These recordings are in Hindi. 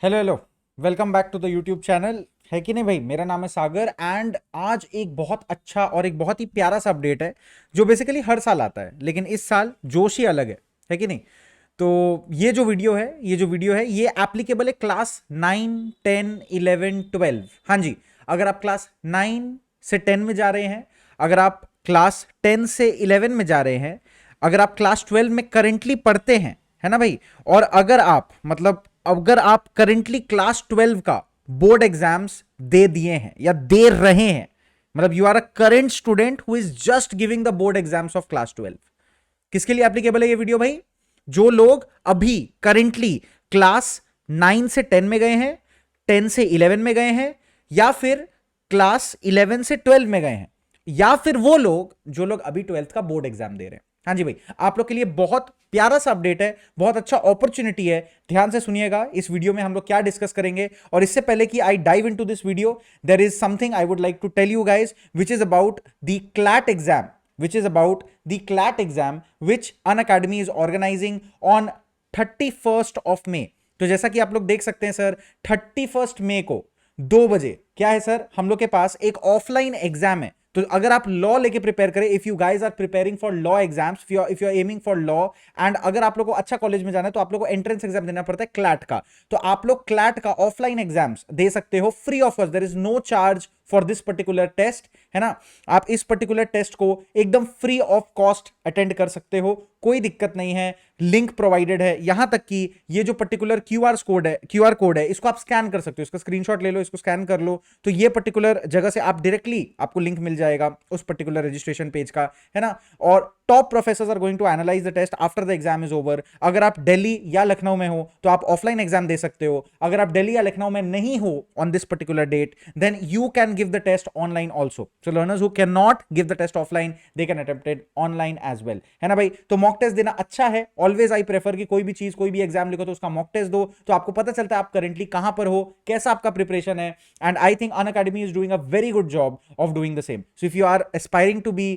Hello hello. Welcome back to the YouTube channel. है कि नहीं भाई, मेरा नाम है सागर एंड आज एक बहुत अच्छा और एक बहुत ही प्यारा सा अपडेट है जो बेसिकली हर साल आता है, लेकिन इस साल जोश ही अलग है कि नहीं। तो ये जो वीडियो है ये एप्लीकेबल है क्लास 9, 10, 11, 12। हाँ जी, अगर आप क्लास 9 से 10 में जा रहे हैं, अगर आप क्लास 10 से 11 में जा रहे हैं, अगर आप क्लास 12 में करेंटली पढ़ते हैं, है ना भाई, और अगर आप करेंटली क्लास 12 का बोर्ड एग्जाम्स दे दिए हैं या दे रहे हैं, मतलब you are a current student who is just giving the board exams of class 12। किसके लिए एप्लीकेबल है ये वीडियो भाई? जो लोग अभी करेंटली क्लास 9 से 10 में गए हैं, 10 से 11 में गए हैं, या फिर क्लास 11 से 12 में गए हैं, या फिर वो लोग जो लोग अभी 12th का बोर्ड एग्जाम दे रहे हैं। हाँ जी भाई, आप लोग के लिए बहुत प्यारा सा अपडेट है, बहुत अच्छा अपॉर्चुनिटी है। ध्यान से सुनिएगा इस वीडियो में हम लोग क्या डिस्कस करेंगे। और इससे पहले कि I dive into this video, there is something I would like to tell you guys, which is about the CLAT exam, which is about the CLAT exam which Unacademy is organizing on 31st of May। तो जैसा कि आप लोग देख सकते हैं सर, 31st मई को 2 बजे क्या है सर, हम लोग के पास एक ऑफलाइन एग्जाम है। तो अगर आप लॉ लेके प्रिपेयर करें, if you guys are preparing for law exams, if you are aiming for law, and अगर आप लोग को अच्छा कॉलेज में जाना है तो आप लोग को एंट्रेंस एग्जाम देना पड़ता है क्लैट का। तो आप लोग क्लैट का ऑफलाइन एग्जाम्स दे सकते हो free of cost, there is no charge for this particular test, है ना। आप इस पर्टिकुलर टेस्ट को एकदम फ्री ऑफ कॉस्ट अटेंड कर सकते हो, कोई दिक्कत नहीं है। लिंक प्रोवाइडेड है, यहां तक कि ये जो पर्टिकुलर क्यूआर कोड है इसको आप स्कैन कर सकते हो, इसका स्क्रीनशॉट ले लो, इसको स्कैन कर लो, तो ये पर्टिकुलर जगह से आप डायरेक्टली आपको लिंक मिल जाएगा उस पर्टिकुलर रजिस्ट्रेशन पेज का, है ना। और top professors are going to analyse the test after the exam is over. अगर आप दिल्ली या लखनऊ में हो तो आप ऑफलाइन एग्जाम दे सकते हो, अगर आप दिल्ली या लखनऊ में नहीं हो on this particular date, then you can give the test online also. So learners who cannot give the test offline, they can attempt it online as well, है ना भाई। तो मॉक टेस्ट देना अच्छा है, ऑलवेज आई प्रेफर कि कोई भी चीज, कोई भी एग्जाम लिखो तो उसका मॉक टेस्ट दो, तो आपको पता चलता है आप करेंटली कहां पर हो, कैसा आपका प्रिपरेशन है। And I think Unacademy is doing a very good job of doing the same. So if you are aspiring to be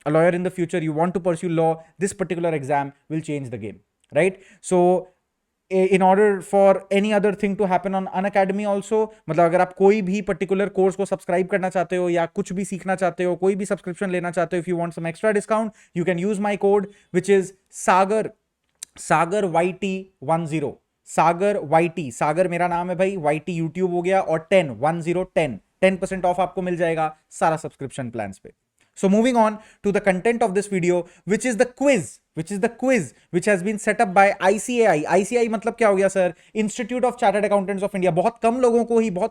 a lawyer in the future, you want to pursue law, this particular exam will change the game, right? So in order for any other thing to happen on Unacademy also, मतलब अगर आप कोई भी पर्टिकुलर कोर्स को सब्सक्राइब करना चाहते हो या कुछ भी सीखना चाहते हो, कोई भी सब्सक्रिप्शन लेना चाहते हो, if you want some extra discount you can use my code which is Sagar YT10। Sagar YT, Sagar मेरा नाम है भाई, YT यूट्यूब हो गया, और 10 ऑफ आपको मिल जाएगा सारा सब्सक्रिप्शन प्लान्स पे। So moving on to the content of this video, which is the quiz which has been set up by ICAI। ICAI मतलब क्या हो गया sir? Institute of Chartered Accountants of India। बहुत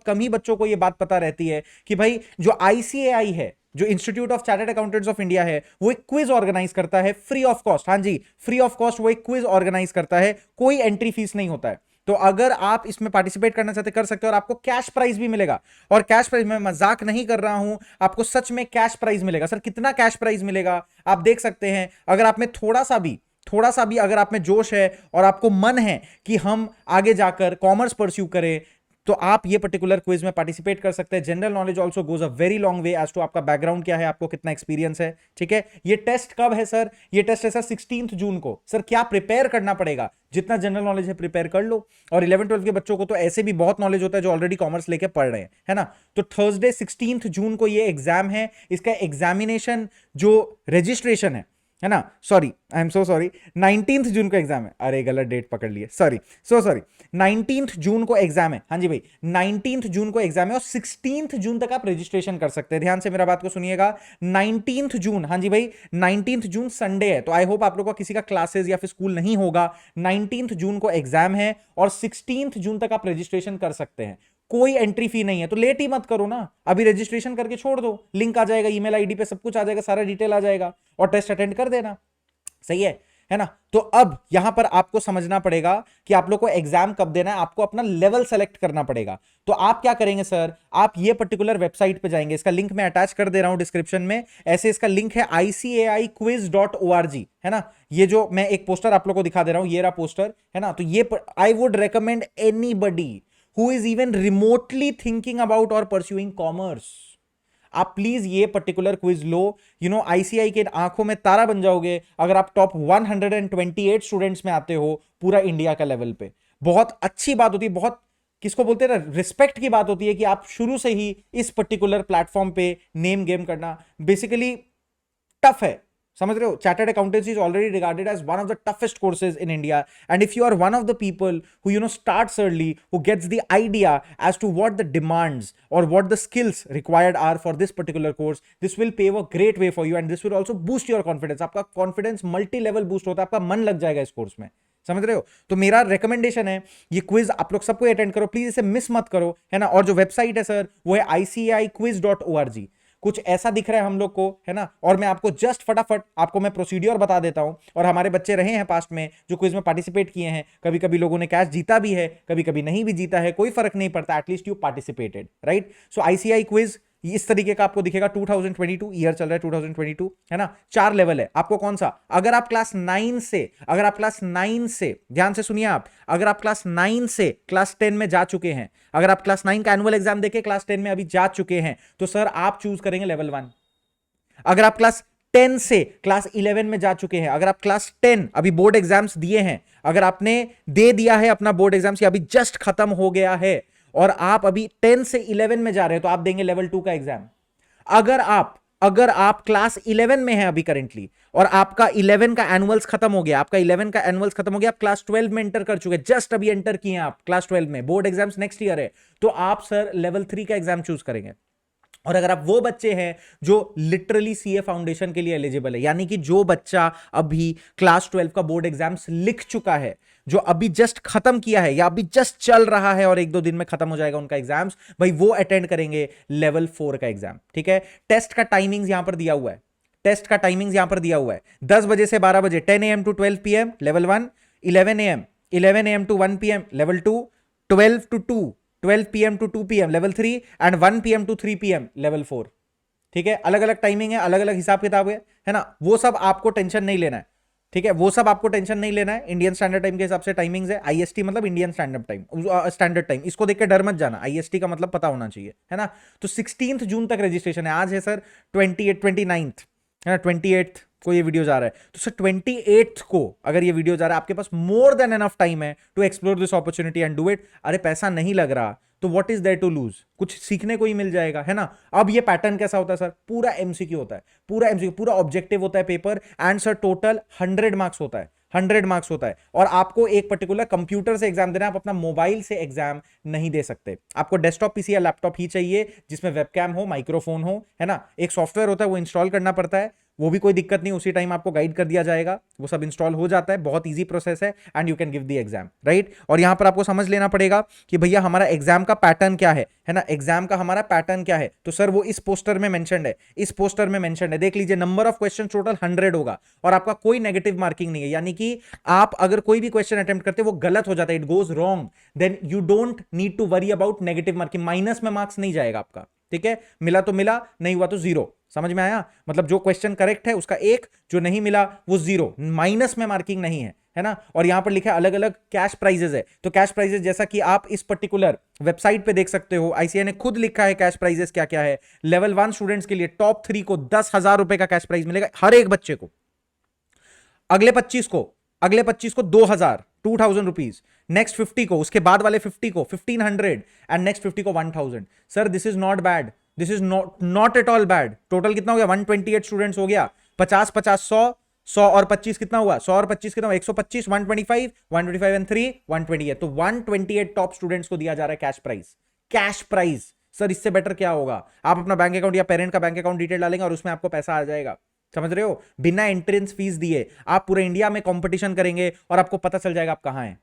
कम ही बच्चों को ये बात पता रहती है कि भाई जो ICAI है, जो institute of chartered accountants of India है, वो एक क्विज ऑर्गेनाइज करता है फ्री ऑफ कॉस्ट। हाँ जी, फ्री ऑफ कॉस्ट वो एक क्विज ऑर्गेनाइज करता है, कोई एंट्री फीस नहीं होता है। तो अगर आप इसमें पार्टिसिपेट करना चाहते कर सकते हो, और आपको कैश प्राइज भी मिलेगा। और कैश प्राइज, मैं मजाक नहीं कर रहा हूं, आपको सच में कैश प्राइज मिलेगा। सर कितना कैश प्राइज मिलेगा आप देख सकते हैं। अगर आप में थोड़ा सा भी अगर आप में जोश है और आपको मन है कि हम आगे जाकर कॉमर्स परस्यू करें, तो आप ये पर्टिकुलर क्विज में पार्टिसिपेट कर सकते हैं। General knowledge also goes a very long way as to आपका बैकग्राउंड क्या है, आपको कितना एक्सपीरियंस है, ठीक है। ये टेस्ट कब है सर? ये टेस्ट है सर 16 जून को। सर क्या प्रिपेयर करना पड़ेगा? जितना जनरल नॉलेज है प्रिपेयर कर लो, और 11-12 के बच्चों को तो ऐसे भी बहुत नॉलेज होता है जो ऑलरेडी कॉमर्स लेके पढ़ रहे हैं, है ना। तो थर्सडे 16 जून को ये एग्जाम है। इसका एग्जामिनेशन जो रजिस्ट्रेशन है ना, sorry, I am so sorry, 19 जून को एग्जाम है। अरे गलत डेट पकड़ लिए, सॉरी, 19 जून को एग्जाम है। हाँ जी भाई, 19 जून को एग्जाम है, और 16 जून तक आप रजिस्ट्रेशन कर सकते हैं। ध्यान से मेरा बात को सुनिएगा, 19 जून, हाँ जी भाई, 19 जून संडे है, तो आई होप आप लोगों का किसी का क्लासेस या फिर स्कूल नहीं होगा। 19 जून को एग्जाम है और 16 जून तक आप रजिस्ट्रेशन कर सकते हैं, कोई एंट्री फी नहीं है। तो लेट ही मत करो ना, अभी रजिस्ट्रेशन करके छोड़ दो, लिंक आ जाएगा, ईमेल आईडी पे सब कुछ आ जाएगा, सारा डिटेल आ जाएगा, और टेस्ट अटेंड कर देना। सही है ना। तो अब यहां पर आपको समझना पड़ेगा कि आप लोग को एग्जाम कब देना है, आपको अपना लेवल सेलेक्ट करना पड़ेगा। तो आप क्या करेंगे सर, आप ये पर्टिकुलर वेबसाइट पे जाएंगे, इसका लिंक मैं अटैच कर दे रहा हूं डिस्क्रिप्शन में। ऐसे इसका लिंक है ICAIquiz.org, है ना। ये जो मैं एक पोस्टर आप लोग को दिखा दे रहा हूं, ये रहा पोस्टर, है ना। तो ये I would recommend anybody who is even remotely thinking about or pursuing commerce, आप प्लीज ये पर्टिकुलर क्विज लो। आईसीआई के आंखों में तारा बन जाओगे अगर आप टॉप 128 स्टूडेंट्स में आते हो पूरा इंडिया का लेवल पे। बहुत अच्छी बात होती है, बहुत किसको बोलते हैं ना, रिस्पेक्ट की बात होती है कि आप शुरू से ही इस पर्टिकुलर प्लेटफॉर्म पे नेम गेम करना बेसिकली टफ है, समझ रहे हो। Chartered accountancy is already regarded as one of the toughest courses in India, and if you are one of the people who starts early, who gets the idea as to what the demands or what the skills required are for this particular course, this will pave a great way for you and this will also boost your confidence. आपका कॉन्फिडेंस मल्टी लेवल बूस्ट होता है, आपका मन लग जाएगा इस कोर्स में, समझ रहे हो। तो मेरा रिकमेंडेशन है ये क्विज आप लोग सबको अटेंड करो प्लीज, इसे मिस मत करो, है ना। और जो वेबसाइट है सर वो है ICAIquiz.org। कुछ ऐसा दिख रहा है हम लोग को, है ना। और मैं आपको जस्ट फटाफट आपको मैं प्रोसीड्योर बता देता हूं। और हमारे बच्चे रहे हैं पास्ट में जो क्विज में पार्टिसिपेट किए हैं, कभी कभी लोगों ने कैश जीता भी है, कभी कभी नहीं भी जीता है, कोई फर्क नहीं पड़ता, at least you participated, right. So ICAI quiz इस तरीके का आपको दिखेगा। 2022 ईयर चल रहा है, 2022, है ना। 4 लेवल है। आपको कौन सा, अगर आप क्लास 9 से ध्यान से सुनिए आप, अगर आप क्लास 9 से क्लास 10 में जा चुके हैं, अगर आप क्लास 9 का एनुअल एग्जाम देके क्लास 10 में अभी जा चुके हैं, तो सर आप चूज करेंगे लेवल 1। अगर आप क्लास 10 से क्लास 11 में जा चुके हैं, अगर आप क्लास 10 अभी बोर्ड एग्जाम्स दिए हैं, अगर आपने दे दिया है अपना बोर्ड एग्जाम्स या अभी जस्ट खत्म हो गया है और आप अभी 10 से 11 में जा रहे हैं, तो आप देंगे लेवल 2 का एग्जाम। अगर आप क्लास 11 में हैं अभी करेंटली और आपका 11 का एनुअल्स खत्म हो गया, आप क्लास 12 में एंटर कर चुके, जस्ट अभी एंटर किए हैं आप क्लास 12 में, बोर्ड एग्जाम्स नेक्स्ट ईयर है, तो आप सर लेवल 3 का एग्जाम चूज करेंगे। और अगर आप वो बच्चे हैं जो लिटरली CA फाउंडेशन के लिए एलिजिबल है, यानी कि जो बच्चा अभी क्लास 12 का बोर्ड एग्जाम्स लिख चुका है, जो अभी जस्ट खत्म किया है या अभी जस्ट चल रहा है और 1-2 दिन में खत्म हो जाएगा उनका एग्जाम्स, भाई वो अटेंड करेंगे लेवल 4 का एग्जाम, ठीक है। टेस्ट का टाइमिंग्स यहां पर दिया हुआ है, 10 बजे से 12 बजे, 10 AM to 12 PM level 1, 11 AM to 1 PM level 2, 12 PM to 2 PM level 3 and 1 PM to 3 PM level 4, ठीक है। अलग अलग टाइमिंग है, अलग अलग हिसाब किताब है ना। वो सब आपको टेंशन नहीं लेना है, ठीक है, वो सब आपको टेंशन नहीं लेना है। इंडियन स्टैंडर्ड टाइम के हिसाब से टाइमिंग्स है। IST मतलब इंडियन स्टैंडर्ड टाइम, इसको देख के डर मत जाना, IST का मतलब पता होना चाहिए, है ना। तो 16 जून तक रजिस्ट्रेशन है। आज है सर 29th, है ना, 28th को ये वीडियो जा रहा है, तो सर 28th को अगर ये वीडियो जा रहा है, आपके पास मोर देन एनफ टाइम है to explore this opportunity and do it. अरे पैसा नहीं लग रहा तो what is there to lose, कुछ सीखने को ही मिल जाएगा, है ना। अब ये पैटर्न कैसा होता है सर, पूरा MCQ होता है, पूरा ऑब्जेक्टिव होता है paper, and sir total 100 marks होता है, 100 मार्क्स होता है। और आपको एक पर्टिकुलर कंप्यूटर से एग्जाम देना है, आप अपना मोबाइल से एग्जाम नहीं दे सकते। आपको डेस्कटॉप PC या लैपटॉप ही चाहिए जिसमें वेबकैम हो, माइक्रोफोन हो, है ना। एक सॉफ्टवेयर होता है वो इंस्टॉल करना पड़ता है, वो भी कोई दिक्कत नहीं, उसी टाइम आपको गाइड कर दिया जाएगा, वो सब इंस्टॉल हो जाता है, बहुत इजी प्रोसेस है and you can give the exam, right. और यहां पर आपको समझ लेना पड़ेगा कि भैया हमारा एग्जाम का पैटर्न क्या है ना, एग्जाम का हमारा पैटर्न क्या है। तो सर वो इस पोस्टर में मेंशन्ड है, देख लीजिए। नंबर ऑफ क्वेश्चन टोटल 100 होगा और आपका कोई नेगेटिव मार्किंग नहीं है, यानी कि आप अगर कोई भी क्वेश्चन अटेम्प्ट करते वो गलत हो जाता है, it goes wrong, then you don't need to worry about negative marking, minus में मार्क्स नहीं जाएगा आपका, ठीक है। मिला तो मिला, नहीं हुआ तो 0, समझ में आया। मतलब जो क्वेश्चन करेक्ट है उसका 1, जो नहीं मिला वो 0, माइनस में मार्किंग नहीं है ना। और यहां पर लिखा है अलग अलग कैश प्राइजेस है, तो कैश प्राइजेस जैसा कि आप इस पर्टिकुलर वेबसाइट पे देख सकते हो, ICAI ने खुद लिखा है कैश प्राइजेस क्या क्या है। लेवल 1 स्टूडेंट्स के लिए टॉप 3 को 10,000 रुपए का कैश प्राइज मिलेगा हर एक बच्चे को, अगले 25 को 2,000 रुपीज, नेक्स्ट 50 को, उसके बाद वाले 50 को 1,500 एंड नेक्स्ट 50 को 1,000। Sir this is not bad, this is not at all bad. Total कितना हो गया, 128 स्टूडेंट्स हो गया, 50 100 और 25 कितना हुआ, 100 और 25 कितना हुआ, 125, 125 एंड 3 128। तो 128 टॉप स्टूडेंट्स को दिया जा रहा है कैश प्राइज। सर इससे बेटर क्या होगा, आप अपना बैंक अकाउंट या पेरेंट का बैंक अकाउंट डिटेल डालेंगे और उसमें आपको पैसा आ जाएगा, समझ रहे हो। बिना एंट्रेंस फीस दिए आप पूरे इंडिया में कंपटीशन करेंगे और आपको पता चल जाएगा आप कहां हैं,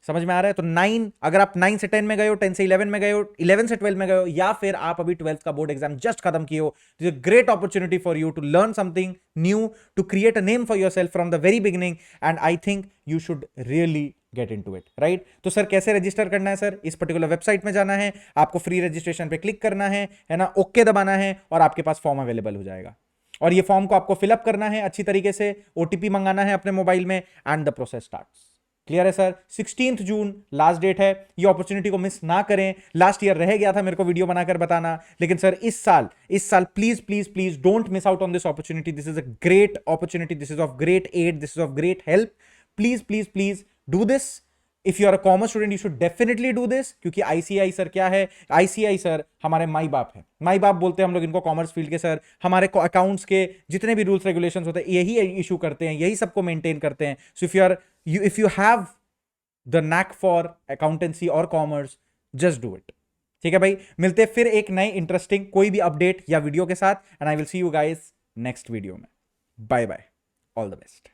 समझ में आ रहा है। तो 9 अगर आप 9 से 10 में गए हो, 10 से 11 में गए हो, 11 से 12 में गए हो, या फिर आप अभी 12th का बोर्ड एग्जाम जस्ट खत्म किए हो, तो great opportunity for you to learn something new, to create a name for yourself from the very beginning, and I think you should really get into it, right. तो सर कैसे रजिस्टर करना है, सर इस पर्टिकुलर वेबसाइट में जाना है, आपको फ्री रजिस्ट्रेशन पे क्लिक करना है ना, ओके दबाना है और आपके पास फॉर्म अवेलेबल हो जाएगा। और ये फॉर्म को आपको फिलअप करना है अच्छी तरीके से, OTP मंगाना है अपने मोबाइल में and the process starts. Clear है सर। 16 जून लास्ट डेट है, ये अपॉर्चुनिटी को मिस ना करें। लास्ट ईयर रह गया था मेरे को वीडियो बनाकर बताना, लेकिन सर इस साल please don't miss out on this opportunity. This is a great opportunity, this is of great aid, this is of great help. Please do this, if you are a commerce student you should definitely do this, क्योंकि आईसीआई सर क्या है, आईसीआई सर हमारे माई बाप है, माई बाप बोलते हैं हम लोग इनको कॉमर्स फील्ड के सर, हमारे अकाउंट्स के जितने भी रूल्स रेगुलेशंस होते हैं यही इशू करते हैं, यही सबको मेंटेन करते हैं. So if you have the knack for accountancy और कॉमर्स, जस्ट डू इट. ठीक है भाई, मिलते हैं फिर एक नए इंटरेस्टिंग कोई भी अपडेट या वीडियो के साथ, and I will see you guys next video में. Bye bye, all the best.